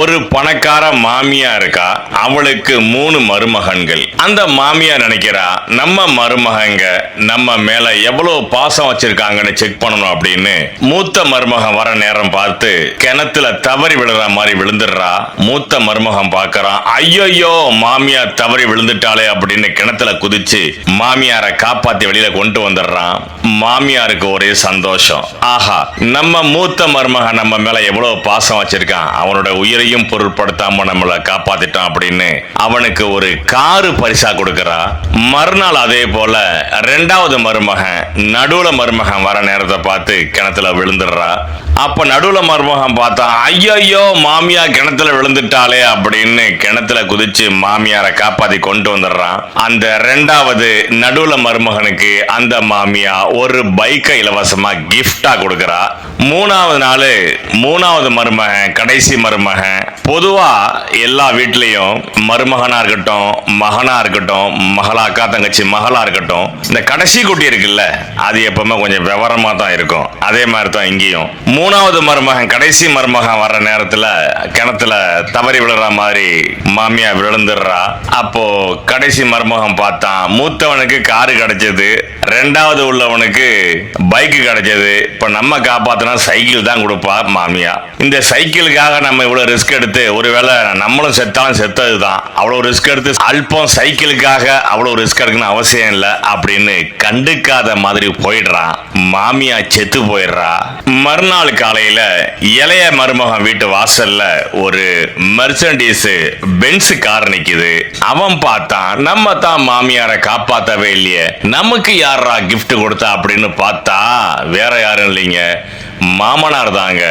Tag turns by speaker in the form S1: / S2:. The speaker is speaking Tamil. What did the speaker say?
S1: ஒரு பணக்கார மாமியா இருக்கா, அவளுக்கு 3 மருமகன்கள். அந்த மாமியா நினைக்கிறா, நம்ம மருமகங்க நம்ம மேல எவ்வளவு பாசம் வச்சிருக்காங்கன்னு செக் பண்ணணும் அப்படின்னு மூத்த மருமகன் வர நேரம் பார்த்து கிணத்துல தவறி விழுற மாதிரி விழுந்துடுறா. மூத்த மருமகன் பார்க்கறான், ஐயோ மாமியா தவறி விழுந்துட்டாளே அப்படின்னு கிணத்துல குதிச்சு மாமியாரை காப்பாத்தி வெளியில கொண்டு வந்துடுறான். மாமியாருக்கு ஒரே சந்தோஷம், ஆஹா நம்ம மூத்த மருமகன் நம்ம மேல எவ்வளவு பாசம் வச்சிருக்கான், அவனோட உயிரையும் பொருட்படுத்தாம நம்மளை காப்பாத்திட்டான் அப்படின்னு அவனுக்கு ஒரு காரு பரிசா கொடுக்கறா. மறுநாள் அதே போல 2வது மருமகன் நடுவுல மருமகன் வர நேரத்தை பார்த்து கிணத்துல விழுந்துடுறா. அப்ப நடுவுல மருமகன் பார்த்தா, ஐயோ மாமியா கிணத்துல விழுந்துட்டாளே அப்படின்னு கிணத்துல குதிச்சு மாமியாரை காப்பாத்தி கொண்டு வந்துடுறான். அந்த 2வது நடுவுல மருமகனுக்கு அந்த மாமியா ஒரு பைக்கை இலவசமா கிஃப்டா கொடுக்கறா. 3வது நாள் 3வது மருமகன் கடைசி மருமகன். பொதுவா எல்லா வீட்லயும் மருமகனா இருக்கட்டும், மகனா இருக்கட்டும், மகளா அக்கா தங்கச்சி மகளா இருக்கட்டும், இந்த கடைசி குட்டி இருக்குல்ல அது எப்பவுமே கொஞ்சம் விவரமா தான் இருக்கும். அதே மாதிரி தான் இங்கேயும் 3வது மருமகன் கடைசி மருமகன் வர்ற நேரத்துல கிணத்துல தவறி விழுற மாதிரி மாமியா விழுந்துடுறா. அப்போ கடைசி மருமகன் பார்த்தான், மூத்தவனுக்கு காரு கிடைச்சது, 2வது உள்ளவனுக்கு பைக்கு கிடைச்சது, இப்ப நம்ம காப்பாத்தினா சைக்கிள் தான் கொடுப்பா மாமியா. இந்த சைக்கிளுக்காக நம்ம இவ்வளவு ரிஸ்க் எடுத்து, ஒருவேளை நம்மளும் செத்தாலும் செத்ததுதான், அவ்வளவு ரிஸ்க் எடுத்து அல்பம் சைக்கிளுக்காக அவ்வளவு ரிஸ்க் எடுக்கணும் அவசியம் இல்லை அப்படின்னு கண்டுக்காத மாதிரி போயிடுறான். மாமியா செத்து போயிடுறா. மறுநாள் காலையில இளைய மருமகன் வீட்டு வாசல்ல ஒரு மெர்சடிஸ் பென்ஸ் கார் நிக்குது. அவன் பார்த்தான், நம்ம தான் மாமியாரை காப்பாத்தவே இல்லையே, நமக்கு யாரா கிஃப்ட் கொடுத்தா அப்படின்னு பார்த்தா வேற யாரும் இல்லைங்க, மாமனார் தாங்க.